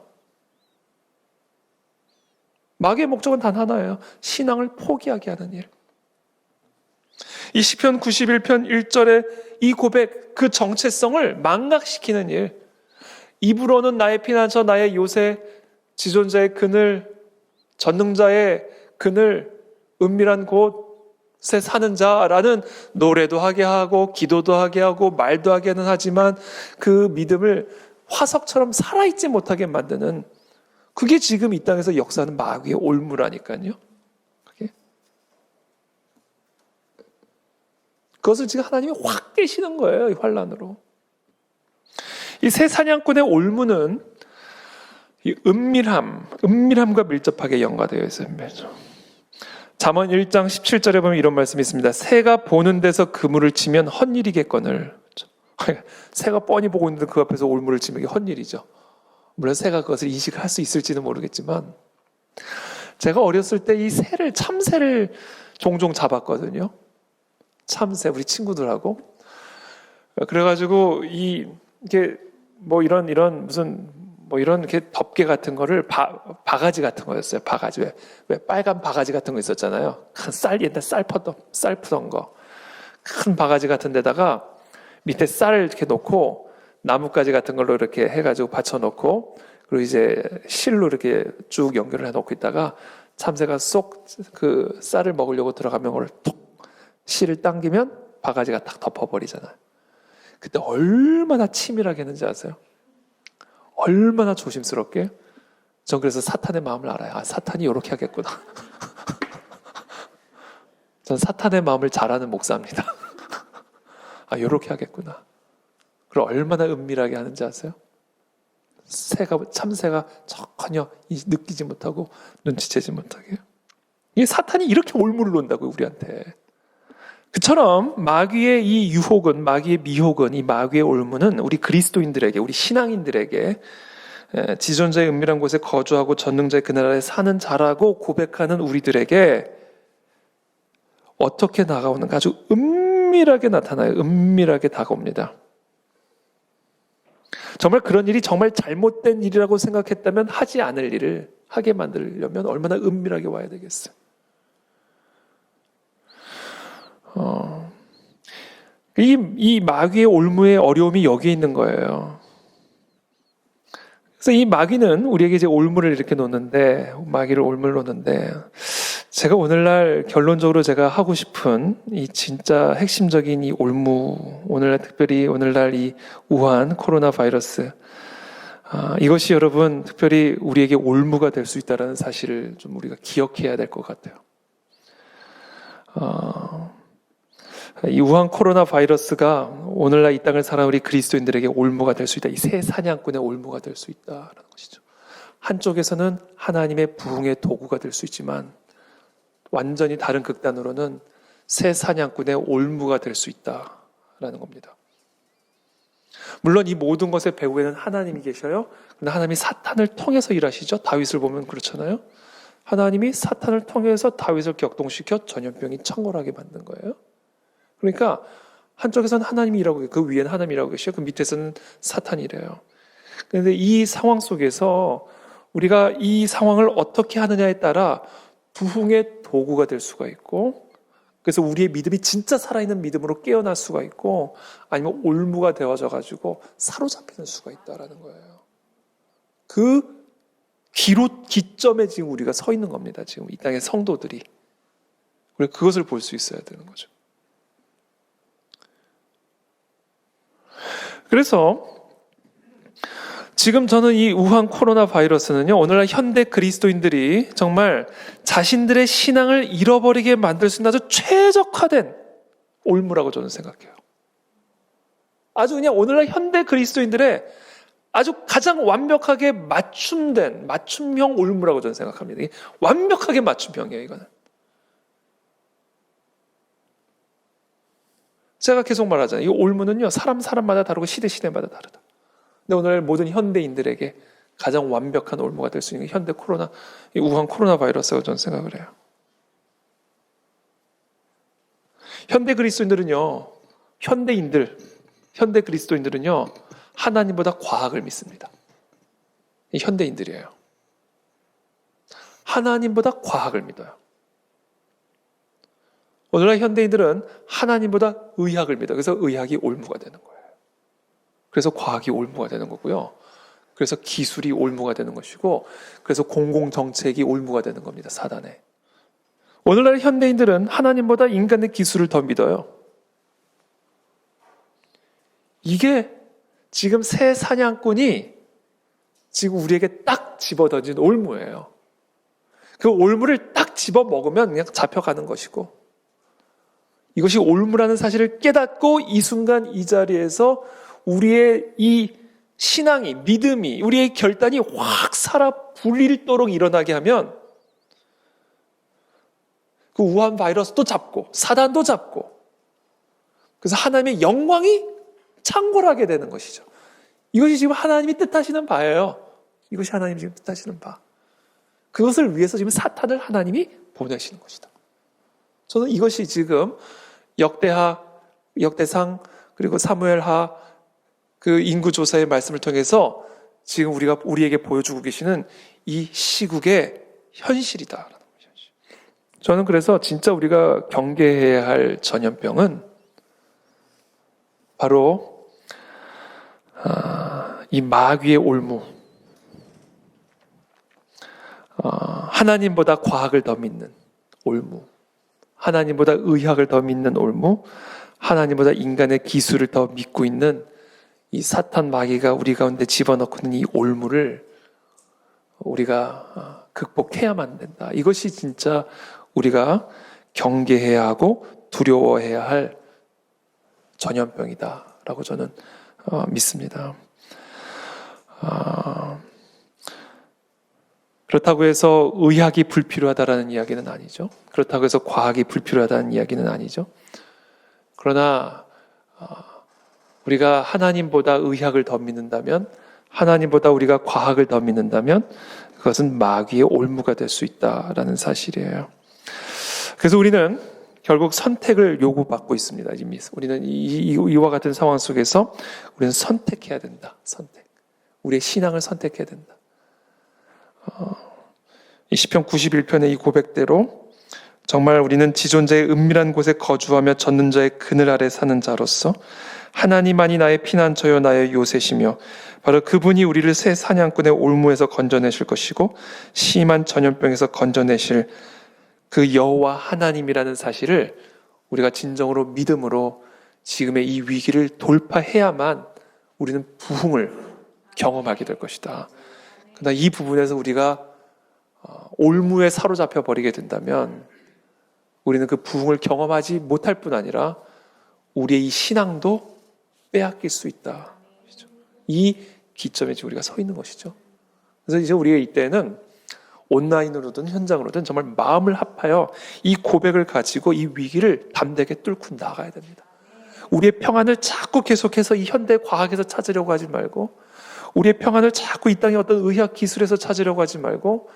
마귀의 목적은 단 하나예요. 신앙을 포기하게 하는 일. 이 시편 91편 1절의 이 고백, 그 정체성을 망각시키는 일. 입으로는 나의 피난처, 나의 요새, 지존자의 그늘, 전능자의 그늘, 은밀한 곳에 사는 자라는 노래도 하게 하고 기도도 하게 하고 말도 하게는 하지만 그 믿음을 화석처럼 살아있지 못하게 만드는, 그게 지금 이 땅에서 역사하는 마귀의 올무라니까요. 그것을 지금 하나님이 확 깨시는 거예요. 이 환란으로. 이 새 사냥꾼의 올무는 이 은밀함과 밀접하게 연관되어 있습니다. 잠언 1장 17절에 보면 이런 말씀이 있습니다. 새가 보는 데서 그물을 치면 헛일이겠거늘. 새가 뻔히 보고 있는데 그 앞에서 올무를 치면 이게 헛일이죠. 물론 새가 그것을 인식할 수 있을지는 모르겠지만, 제가 어렸을 때 이 참새를 종종 잡았거든요. 참새, 우리 친구들하고. 그래가지고 이게 뭐 이런 이렇게 덮개 같은 거를 바가지 같은 거였어요. 바가지. 왜 빨간 바가지 같은 거 있었잖아요. 큰 옛날 쌀 푸던 거. 큰 바가지 같은 데다가 밑에 쌀을 이렇게 놓고 나뭇가지 같은 걸로 이렇게 해가지고 받쳐놓고, 그리고 이제 실로 이렇게 쭉 연결을 해놓고 있다가 참새가 쏙 그 쌀을 먹으려고 들어가면 그걸 톡 실을 당기면 바가지가 딱 덮어버리잖아요. 그때 얼마나 치밀하게 했는지 아세요? 얼마나 조심스럽게. 전 그래서 사탄의 마음을 알아요. 아, 사탄이 이렇게 하겠구나. 전 사탄의 마음을 잘 아는 목사입니다. 아, 이렇게 하겠구나. 그걸 얼마나 은밀하게 하는지 아세요? 참새가 전혀 느끼지 못하고 눈치채지 못하게. 이게 사탄이 이렇게 올무를 놓는다고요, 우리한테. 그처럼 마귀의 이 유혹은, 마귀의 미혹은, 이 마귀의 올무는 우리 그리스도인들에게, 우리 신앙인들에게 지존자의 은밀한 곳에 거주하고 전능자의 그 나라에 사는 자라고 고백하는 우리들에게 어떻게 다가오는가, 아주 은밀하게 나타나요. 은밀하게 다가옵니다. 정말 그런 일이 정말 잘못된 일이라고 생각했다면 하지 않을 일을 하게 만들려면 얼마나 은밀하게 와야 되겠어요. 이 마귀의 올무의 어려움이 여기에 있는 거예요. 그래서 이 마귀는 우리에게 이제 올무를 이렇게 놓는데, 마귀를 올무를 놓는데, 제가 오늘날 결론적으로 제가 하고 싶은 이 진짜 핵심적인 이 올무, 특별히 오늘날 이 우한 코로나 바이러스, 이것이 여러분 특별히 우리에게 올무가 될 수 있다는 사실을 좀 우리가 기억해야 될 것 같아요. 이 우한 코로나 바이러스가 오늘날 이 땅을 살아온 우리 그리스도인들에게 올무가 될 수 있다. 이 새 사냥꾼의 올무가 될 수 있다라는 것이죠. 한쪽에서는 하나님의 부흥의 도구가 될 수 있지만 완전히 다른 극단으로는 새 사냥꾼의 올무가 될 수 있다라는 겁니다. 물론 이 모든 것의 배후에는 하나님이 계셔요. 근데 하나님이 사탄을 통해서 일하시죠. 다윗을 보면 그렇잖아요. 하나님이 사탄을 통해서 다윗을 격동시켜 전염병이 창궐하게 만든 거예요. 그러니까 한쪽에서는 하나님이 일하고 그 위에는 하나님이 일하고 계시고 그 밑에서는 사탄이 일해요. 그런데 이 상황 속에서 우리가 이 상황을 어떻게 하느냐에 따라 부흥의 도구가 될 수가 있고, 그래서 우리의 믿음이 진짜 살아있는 믿음으로 깨어날 수가 있고, 아니면 올무가 되어져 가지고 사로잡히는 수가 있다라는 거예요. 그 기점에 지금 우리가 서 있는 겁니다. 지금 이 땅의 성도들이. 우리가 그것을 볼 수 있어야 되는 거죠. 그래서 지금 저는 이 우한 코로나 바이러스는요, 오늘날 현대 그리스도인들이 정말 자신들의 신앙을 잃어버리게 만들 수 있는 아주 최적화된 올무라고 저는 생각해요. 아주 그냥 오늘날 현대 그리스도인들의 아주 가장 완벽하게 맞춤형 올무라고 저는 생각합니다. 이게 완벽하게 맞춤형이에요, 이거는. 제가 계속 말하잖아요. 이 올무는요, 사람마다 다르고 시대마다 다르다. 근데 오늘 모든 현대인들에게 가장 완벽한 올무가 될 수 있는 현대 코로나, 이 우한 코로나 바이러스라고 저는 생각을 해요. 현대 그리스도인들은요, 현대 그리스도인들은요, 하나님보다 과학을 믿습니다. 이 현대인들이에요. 하나님보다 과학을 믿어요. 오늘날 현대인들은 하나님보다 의학을 믿어요. 그래서 의학이 올무가 되는 거예요. 그래서 과학이 올무가 되는 거고요. 그래서 기술이 올무가 되는 것이고, 그래서 공공정책이 올무가 되는 겁니다, 사단에. 오늘날 현대인들은 하나님보다 인간의 기술을 더 믿어요. 이게 지금 새 사냥꾼이 지금 우리에게 딱 집어던진 올무예요. 그 올무를 딱 집어 먹으면 그냥 잡혀가는 것이고, 이것이 올무라는 사실을 깨닫고 이 순간 이 자리에서 우리의 이 신앙이, 믿음이, 우리의 결단이 확 살아 불릴도록 일어나게 하면 그 우한 바이러스도 잡고 사단도 잡고, 그래서 하나님의 영광이 창궐하게 되는 것이죠. 이것이 지금 하나님이 뜻하시는 바예요. 이것이 하나님이 지금 뜻하시는 바. 그것을 위해서 지금 사탄을 하나님이 보내시는 것이다. 저는 이것이 지금 역대하, 역대상, 그리고 사무엘하 그 인구조사의 말씀을 통해서 지금 우리에게 보여주고 계시는 이 시국의 현실이다. 저는 그래서 진짜 우리가 경계해야 할 전염병은 바로 이 마귀의 올무, 하나님보다 과학을 더 믿는 올무, 하나님보다 의학을 더 믿는 올무, 하나님보다 인간의 기술을 더 믿고 있는 이 사탄 마귀가 우리 가운데 집어넣고 있는 이 올무를 우리가 극복해야만 된다. 이것이 진짜 우리가 경계해야 하고 두려워해야 할 전염병이다라고 저는 믿습니다. 그렇다고 해서 의학이 불필요하다라는 이야기는 아니죠. 그렇다고 해서 과학이 불필요하다는 이야기는 아니죠. 그러나 우리가 하나님보다 의학을 더 믿는다면, 하나님보다 우리가 과학을 더 믿는다면 그것은 마귀의 올무가 될 수 있다라는 사실이에요. 그래서 우리는 결국 선택을 요구받고 있습니다. 우리는 이와 같은 상황 속에서 우리는 선택해야 된다. 우리의 신앙을 선택해야 된다. 이 시편 91편의 이 고백대로 정말 우리는 지존자의 은밀한 곳에 거주하며 젖는 자의 그늘 아래 사는 자로서 하나님만이 나의 피난처요 나의 요새시며 바로 그분이 우리를 새 사냥꾼의 올무에서 건져내실 것이고 심한 전염병에서 건져내실 그 여호와 하나님이라는 사실을 우리가 진정으로 믿음으로 지금의 이 위기를 돌파해야만 우리는 부흥을 경험하게 될 것이다. 그러나 이 부분에서 우리가 올무에 사로잡혀 버리게 된다면 우리는 그 부흥을 경험하지 못할 뿐 아니라 우리의 이 신앙도 빼앗길 수 있다. 이 기점에 지금 우리가 서 있는 것이죠. 그래서 이제 우리가 이때는 온라인으로든 현장으로든 정말 마음을 합하여 이 고백을 가지고 이 위기를 담대하게 뚫고 나가야 됩니다. 우리의 평안을 자꾸 계속해서 이 현대 과학에서 찾으려고 하지 말고, 우리의 평안을 자꾸 이 땅의 어떤 의학 기술에서 찾으려고 하지 말고,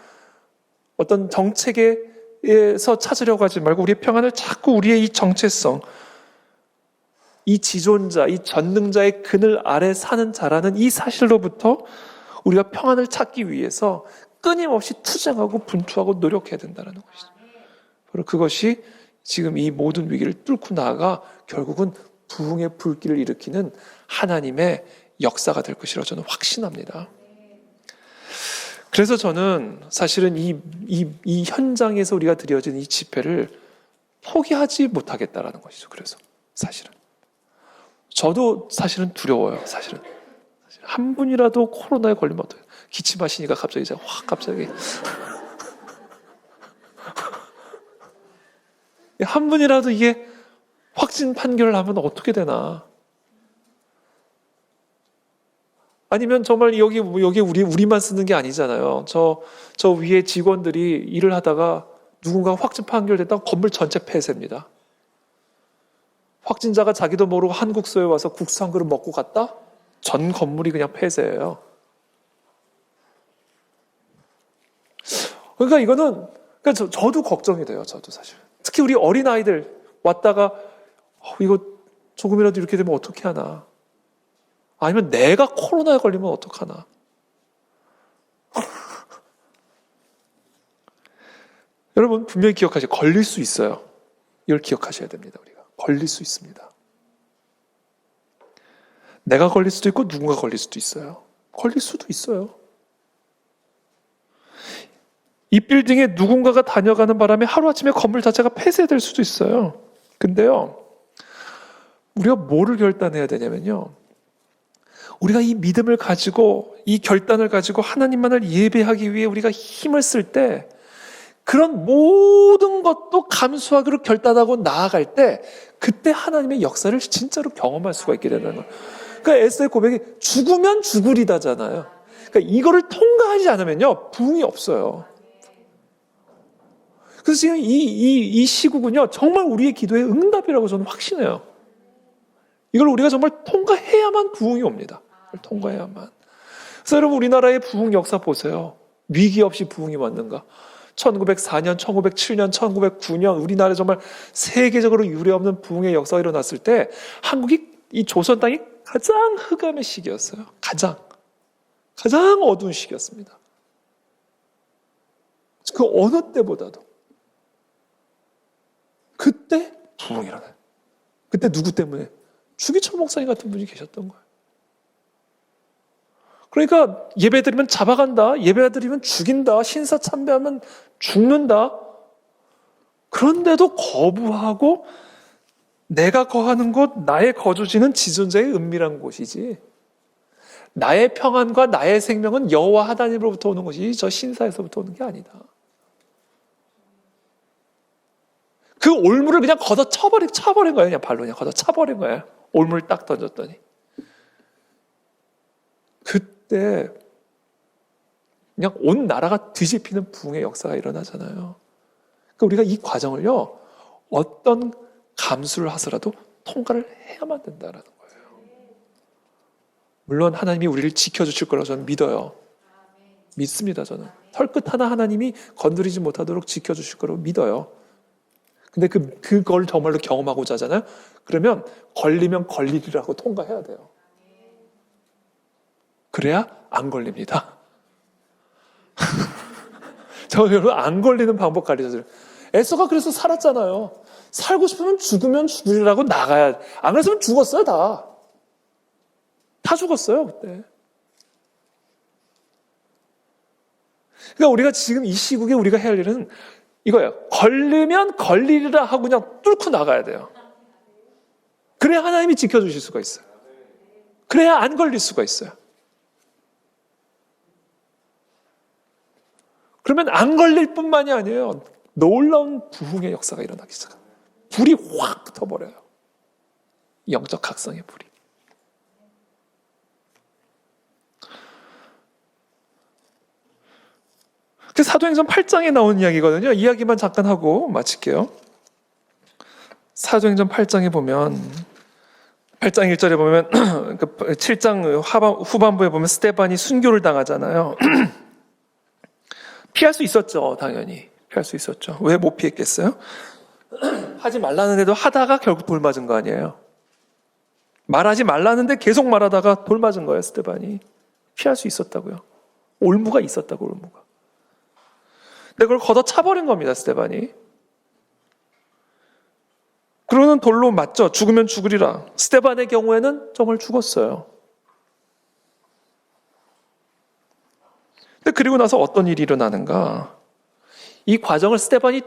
어떤 정책에서 찾으려고 하지 말고, 우리의 평안을 자꾸 우리의 이 정체성, 이 지존자, 이 전능자의 그늘 아래 사는 자라는 이 사실로부터 우리가 평안을 찾기 위해서 끊임없이 투쟁하고 분투하고 노력해야 된다는 것이죠. 바로 그것이 지금 이 모든 위기를 뚫고 나아가 결국은 부흥의 불길을 일으키는 하나님의 역사가 될 것이라고 저는 확신합니다. 그래서 저는 사실은 이 현장에서 우리가 드려진 이 집회를 포기하지 못하겠다라는 것이죠. 그래서 사실은 저도 사실은 두려워요. 사실은 한 분이라도 코로나에 걸리면 어떡해요? 기침하시니까 갑자기 제가 갑자기 한 분이라도 이게 확진 판결을 하면 어떻게 되나? 아니면 정말 여기 우리만 쓰는 게 아니잖아요. 저 위에 직원들이 일을 하다가 누군가 확진 판결됐다가 건물 전체 폐쇄입니다. 확진자가 자기도 모르고 한국소에 와서 국수 한 그릇 먹고 갔다? 전 건물이 그냥 폐쇄예요. 그러니까 이거는, 그러니까 저도 걱정이 돼요. 저도 사실. 특히 우리 어린아이들 왔다가 이거 조금이라도 이렇게 되면 어떻게 하나. 아니면 내가 코로나에 걸리면 어떡하나. 여러분 분명히 기억하세요. 걸릴 수 있어요. 이걸 기억하셔야 됩니다. 우리가 걸릴 수 있습니다. 내가 걸릴 수도 있고 누군가 걸릴 수도 있어요. 걸릴 수도 있어요. 이 빌딩에 누군가가 다녀가는 바람에 하루아침에 건물 자체가 폐쇄될 수도 있어요. 근데요, 우리가 뭐를 결단해야 되냐면요, 우리가 이 믿음을 가지고 이 결단을 가지고 하나님만을 예배하기 위해 우리가 힘을 쓸 때 그런 모든 것도 감수하기로 결단하고 나아갈 때 그때 하나님의 역사를 진짜로 경험할 수가 있게 되는 거예요. 그러니까 에스더의 고백이 죽으면 죽으리다잖아요. 그러니까 이거를 통과하지 않으면요 부흥이 없어요. 그래서 지금 이 시국은요 정말 우리의 기도의 응답이라고 저는 확신해요. 이걸 우리가 정말 통과해야만 부흥이 옵니다. 통과해야만. 그래서 여러분 우리나라의 부흥 역사 보세요. 위기 없이 부흥이 왔는가? 1904년, 1907년, 1909년 우리나라에 정말 세계적으로 유례없는 부흥의 역사가 일어났을 때 한국이 이 조선 땅이 가장 흑암의 시기였어요. 가장 어두운 시기였습니다. 그 어느 때보다도 그때 부흥이 일어나요. 그때 누구 때문에? 주기철 목사님 같은 분이 계셨던 거예요. 그러니까 예배드리면 잡아간다, 예배드리면 죽인다, 신사 참배하면 죽는다. 그런데도 거부하고 내가 거하는 곳, 나의 거주지는 지존자의 은밀한 곳이지, 나의 평안과 나의 생명은 여호와 하나님으로부터 오는 것이지 저 신사에서부터 오는 게 아니다. 그 올무를 그냥 걷어 쳐버린 거예요. 그냥 발로 그냥 걷어 쳐버린 거예요. 올무를 딱 던졌더니. 그때 그냥 온 나라가 뒤집히는 부흥의 역사가 일어나잖아요. 그러니까 우리가 이 과정을요 어떤 감수를 하더라도 통과를 해야만 된다는 거예요. 물론 하나님이 우리를 지켜주실 거라고 저는 믿어요. 믿습니다. 저는 털끝 하나 하나님이 건드리지 못하도록 지켜주실 거라고 믿어요. 근데 그걸 정말로 경험하고자 하잖아요. 그러면 걸리면 걸리리라고 통과해야 돼요. 그래야 안 걸립니다. 저 여러분 안 걸리는 방법 가르쳐드려요. 에서가 그래서 살았잖아요. 살고 싶으면 죽으면 죽으리라고 나가야. 안 그랬으면 죽었어요. 다 죽었어요 그때. 그러니까 우리가 지금 이 시국에 우리가 해야 할 일은 이거예요. 걸리면 걸리리라 하고 그냥 뚫고 나가야 돼요. 그래야 하나님이 지켜주실 수가 있어요. 그래야 안 걸릴 수가 있어요. 그러면 안 걸릴 뿐만이 아니에요. 놀라운 부흥의 역사가 일어나기 시작합니다. 불이 확 붙어버려요. 영적 각성의 불이. 그 사도행전 8장에 나온 이야기거든요. 이야기만 잠깐 하고 마칠게요. 사도행전 8장에 보면 8장 1절에 보면 7장 후반부에 보면 스데반이 순교를 당하잖아요. 피할 수 있었죠. 당연히 피할 수 있었죠. 왜 못 피했겠어요? 하지 말라는데도 하다가 결국 돌 맞은 거 아니에요. 말하지 말라는데 계속 말하다가 돌 맞은 거예요. 스데반이. 피할 수 있었다고요. 올무가 있었다고. 올무가. 근데 그걸 걷어차버린 겁니다. 스데반이. 그러는 돌로 맞죠. 죽으면 죽으리라. 스데반의 경우에는 정말 죽었어요. 근데 그리고 나서 어떤 일이 일어나는가? 이 과정을 스데반이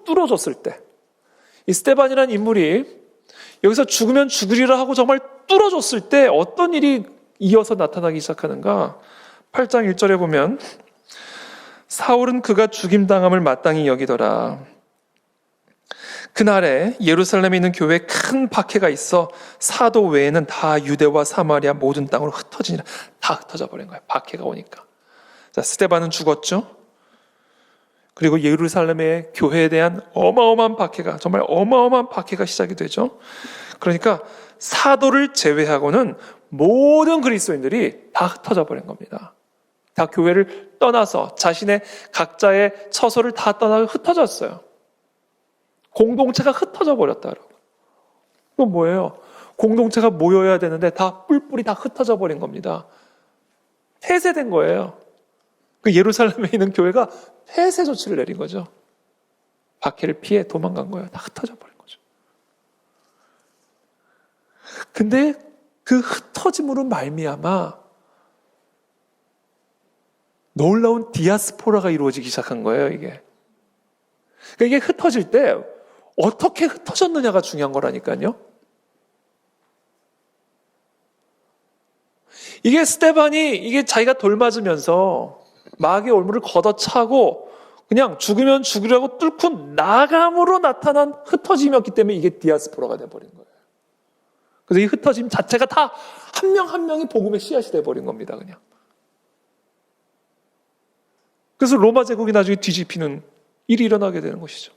뚫어줬을 때, 이 스데반이라는 인물이 여기서 죽으면 죽으리라 하고 정말 뚫어줬을 때 어떤 일이 이어서 나타나기 시작하는가? 8장 1절에 보면 사울은 그가 죽임당함을 마땅히 여기더라. 그날에 예루살렘에 있는 교회에 큰 박해가 있어 사도 외에는 다 유대와 사마리아 모든 땅으로 흩어지니라. 다 흩어져 버린 거예요. 박해가 오니까. 자, 스데반은 죽었죠. 그리고 예루살렘의 교회에 대한 어마어마한 박해가, 정말 어마어마한 박해가 시작이 되죠. 그러니까 사도를 제외하고는 모든 그리스도인들이 다 흩어져 버린 겁니다. 다 교회를 떠나서 자신의 각자의 처소를 다 떠나서 흩어졌어요. 공동체가 흩어져 버렸다, 여러분. 그건 뭐예요? 공동체가 모여야 되는데 다 뿔뿔이 다 흩어져 버린 겁니다. 폐쇄된 거예요. 그 예루살렘에 있는 교회가 폐쇄 조치를 내린 거죠. 박해를 피해 도망간 거예요. 다 흩어져 버린 거죠. 근데 그 흩어짐으로 말미암아 놀라운 디아스포라가 이루어지기 시작한 거예요, 이게. 그러니까 이게 흩어질 때 어떻게 흩어졌느냐가 중요한 거라니까요. 이게 스데반이 이게 자기가 돌 맞으면서 마귀의 올무를 걷어차고 그냥 죽으면 죽으려고 뚫고 나감으로 나타난 흩어짐이었기 때문에 이게 디아스포라가 돼버린 거예요. 그래서 이 흩어짐 자체가 다 한 명 한 명이 복음의 씨앗이 돼버린 겁니다. 그냥. 그래서 로마 제국이 나중에 뒤집히는 일이 일어나게 되는 것이죠.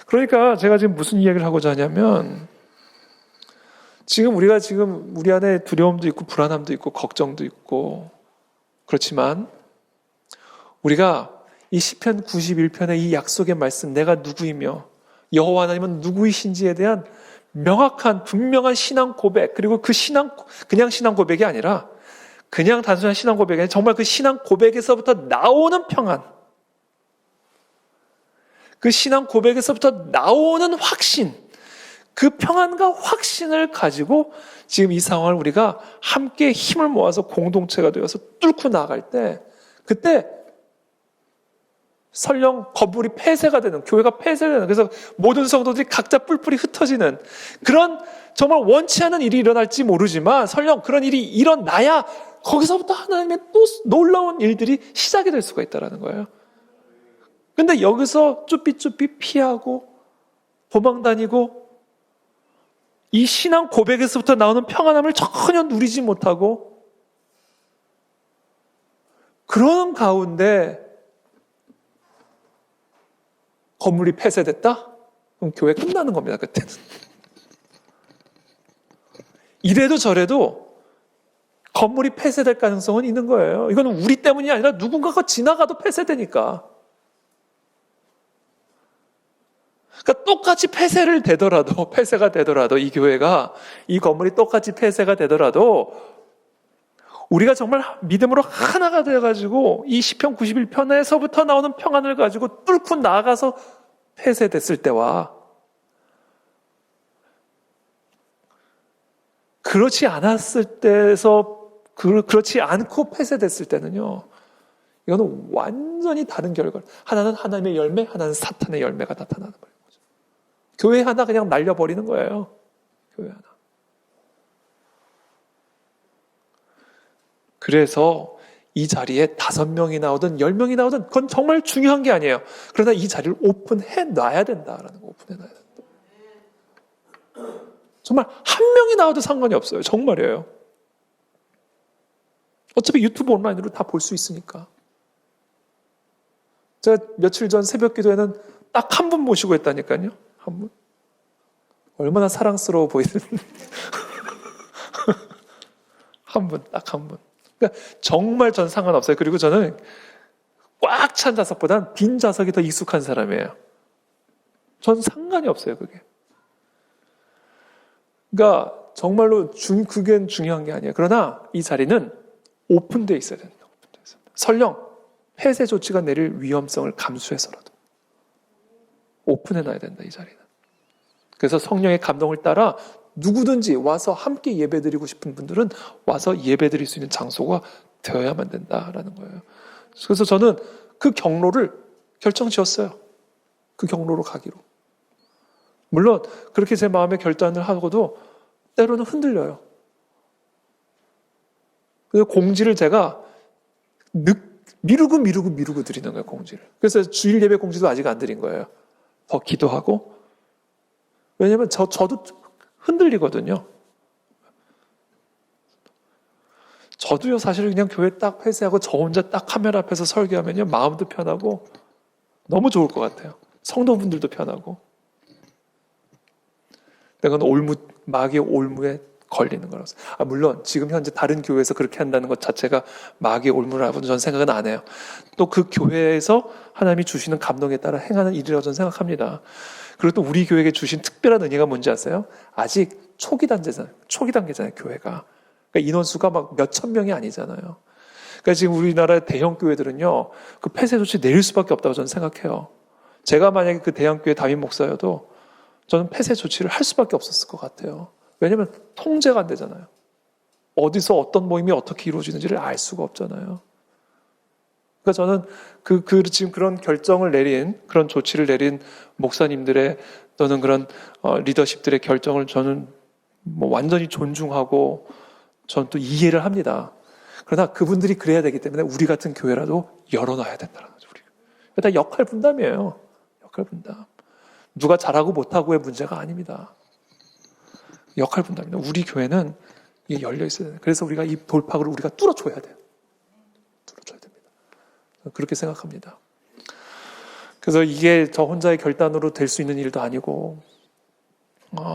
그러니까 제가 지금 무슨 이야기를 하고자 하냐면 지금 우리가 지금 우리 안에 두려움도 있고 불안함도 있고 걱정도 있고 그렇지만 우리가 이 시편 91편의 이 약속의 말씀 내가 누구이며 여호와 하나님은 누구이신지에 대한 명확한 분명한 신앙 고백 그리고 그 신앙 그냥 신앙 고백이 아니라 그냥 단순한 신앙 고백이 아니라 정말 그 신앙 고백에서부터 나오는 평안 그 신앙 고백에서부터 나오는 확신 그 평안과 확신을 가지고 지금 이 상황을 우리가 함께 힘을 모아서 공동체가 되어서 뚫고 나아갈 때 그때 설령 건물이 폐쇄가 되는 교회가 폐쇄되는 그래서 모든 성도들이 각자 뿔뿔이 흩어지는 그런 정말 원치 않은 일이 일어날지 모르지만 설령 그런 일이 일어나야 거기서부터 하나님의 또 놀라운 일들이 시작이 될 수가 있다는 거예요. 근데 여기서 쭈삐쭈삐 피하고 도망다니고 이 신앙 고백에서부터 나오는 평안함을 전혀 누리지 못하고 그런 가운데 건물이 폐쇄됐다? 그럼 교회 끝나는 겁니다. 그때는. 이래도 저래도 건물이 폐쇄될 가능성은 있는 거예요. 이거는 우리 때문이 아니라 누군가가 지나가도 폐쇄되니까. 그러니까 똑같이 폐쇄가 되더라도 이 교회가 이 건물이 똑같이 폐쇄가 되더라도 우리가 정말 믿음으로 하나가 되어가지고 이 시편 91편에서부터 나오는 평안을 가지고 뚫고 나아가서 폐쇄됐을 때와 그렇지 않았을 때에서 그렇지 않고 폐쇄됐을 때는요 이거는 완전히 다른 결과 하나는 하나님의 열매 하나는 사탄의 열매가 나타나는 거예요. 교회 하나 그냥 날려버리는 거예요. 교회 하나. 그래서 이 자리에 5명이 나오든 10명이 나오든 그건 정말 중요한 게 아니에요. 그러나 이 자리를 오픈해 놔야 된다라는 거. 오픈해 놔야 된다. 정말 한 명이 나와도 상관이 없어요. 정말이에요. 어차피 유튜브 온라인으로 다 볼 수 있으니까. 제가 며칠 전 새벽 기도에는 딱 한 분 모시고 했다니까요. 한 분. 얼마나 사랑스러워 보이는지. 한 분, 딱 한 분. 그러니까 정말 전 상관없어요. 그리고 저는 꽉 찬 좌석보단 빈 좌석이 더 익숙한 사람이에요. 전 상관이 없어요, 그게. 그러니까 정말로 그게 중요한 게 아니에요. 그러나 이 자리는 오픈되어 있어야 된다. 설령 폐쇄 조치가 내릴 위험성을 감수해서라도 오픈해놔야 된다, 이 자리는. 그래서 성령의 감동을 따라 누구든지 와서 함께 예배드리고 싶은 분들은 와서 예배드릴 수 있는 장소가 되어야만 된다라는 거예요. 그래서 저는 그 경로를 결정지었어요. 그 경로로 가기로. 물론 그렇게 제 마음의 결단을 하고도 때로는 흔들려요. 그래서 공지를 제가 미루고 드리는 거예요, 공지를. 그래서 주일 예배 공지도 아직 안 드린 거예요. 더 기도하고. 왜냐면 저도 흔들리거든요. 저도요, 사실 그냥 교회 딱 폐쇄하고 저 혼자 딱 카메라 앞에서 설교하면요, 마음도 편하고 너무 좋을 것 같아요. 성도분들도 편하고. 내가 마귀의 올무에 걸리는 거라서. 물론 지금 현재 다른 교회에서 그렇게 한다는 것 자체가 마귀의 올무라고 저는 생각은 안 해요. 또 그 교회에서 하나님이 주시는 감동에 따라 행하는 일이라고 저는 생각합니다. 그리고 또 우리 교회에게 주신 특별한 은혜가 뭔지 아세요? 아직 초기 단계잖아요, 교회가. 그러니까 인원수가 막 몇천 명이 아니잖아요. 그러니까 지금 우리나라의 대형 교회들은요, 그 폐쇄 조치 내릴 수밖에 없다고 저는 생각해요. 제가 만약에 그 대형 교회 담임 목사여도 저는 폐쇄 조치를 할 수밖에 없었을 것 같아요. 왜냐하면 통제가 안 되잖아요. 어디서 어떤 모임이 어떻게 이루어지는지를 알 수가 없잖아요. 그러니까 저는 지금 그런 결정을 내린, 그런 조치를 내린 목사님들의 또는 그런 리더십들의 결정을 저는 완전히 존중하고 저는 또 이해를 합니다. 그러나 그분들이 그래야 되기 때문에 우리 같은 교회라도 열어놔야 된다는 거죠. 우리가. 다 역할 분담이에요. 역할 분담. 누가 잘하고 못하고의 문제가 아닙니다. 역할 분담입니다. 우리 교회는 이게 열려 있어야 돼요. 그래서 우리가 이 돌파구를 우리가 뚫어줘야 돼요. 뚫어줘야 됩니다. 그렇게 생각합니다. 그래서 이게 저 혼자의 결단으로 될 수 있는 일도 아니고,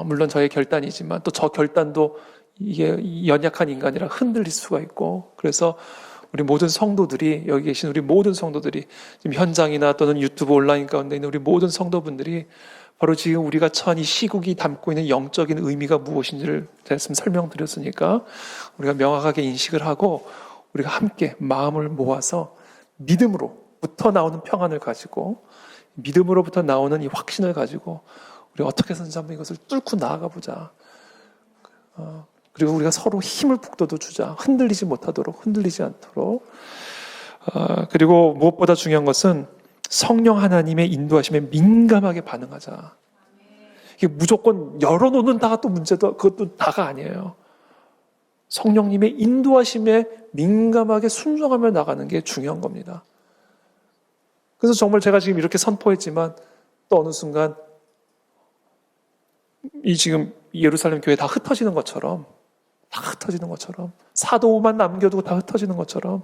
물론 저의 결단이지만 또 저 결단도 이게 연약한 인간이라 흔들릴 수가 있고, 그래서 우리 모든 성도들이, 여기 계신 우리 모든 성도들이, 지금 현장이나 또는 유튜브 온라인 가운데 있는 우리 모든 성도분들이 바로 지금 우리가 처한 이 시국이 담고 있는 영적인 의미가 무엇인지를 제가 지금 설명드렸으니까 우리가 명확하게 인식을 하고 우리가 함께 마음을 모아서 믿음으로부터 나오는 평안을 가지고, 믿음으로부터 나오는 이 확신을 가지고 우리 어떻게 해서든지 한번 이것을 뚫고 나아가 보자. 그리고 우리가 서로 힘을 북돋워 주자. 흔들리지 않도록. 그리고 무엇보다 중요한 것은 성령 하나님의 인도하심에 민감하게 반응하자. 이게 무조건 열어놓는다가 또 문제도, 그것도 다가 아니에요. 성령님의 인도하심에 민감하게 순종하며 나가는 게 중요한 겁니다. 그래서 정말 제가 지금 이렇게 선포했지만 또 어느 순간 지금 예루살렘 교회 다 흩어지는 것처럼, 사도만 남겨두고 다 흩어지는 것처럼,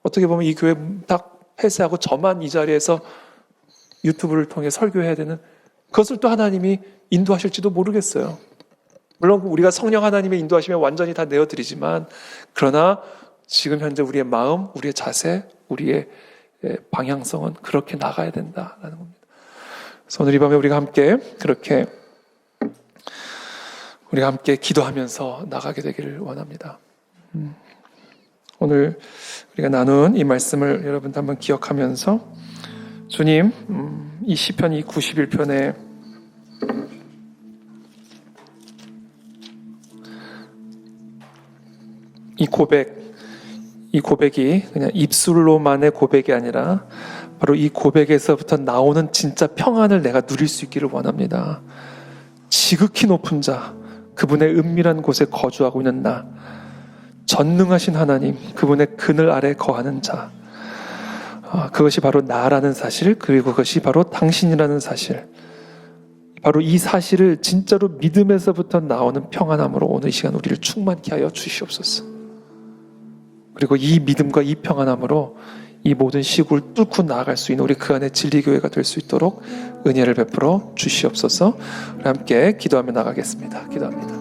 어떻게 보면 이 교회 다 폐쇄하고 저만 이 자리에서 유튜브를 통해 설교해야 되는, 그것을 또 하나님이 인도하실지도 모르겠어요. 물론 우리가 성령 하나님의 인도하심에 완전히 다 내어드리지만, 그러나 지금 현재 우리의 마음, 우리의 자세, 우리의 방향성은 그렇게 나가야 된다라는 겁니다. 그래서 오늘 이 밤에 우리가 함께 기도하면서 나가게 되기를 원합니다. 오늘 우리가 나눈 이 말씀을 여러분도 한번 기억하면서, 주님, 이 시편 이 91편에 이 고백이 그냥 입술로만의 고백이 아니라 바로 이 고백에서부터 나오는 진짜 평안을 내가 누릴 수 있기를 원합니다. 지극히 높은 자, 그분의 은밀한 곳에 거주하고 있는 나, 전능하신 하나님, 그분의 그늘 아래 거하는 자, 그것이 바로 나라는 사실, 그리고 그것이 바로 당신이라는 사실, 바로 이 사실을 진짜로 믿음에서부터 나오는 평안함으로 오늘 이 시간 우리를 충만케 하여 주시옵소서. 그리고 이 믿음과 이 평안함으로 이 모든 시국을 뚫고 나아갈 수 있는 우리 그 안에 진리교회가 될 수 있도록 은혜를 베풀어 주시옵소서. 우리 함께 기도하며 나가겠습니다. 기도합니다.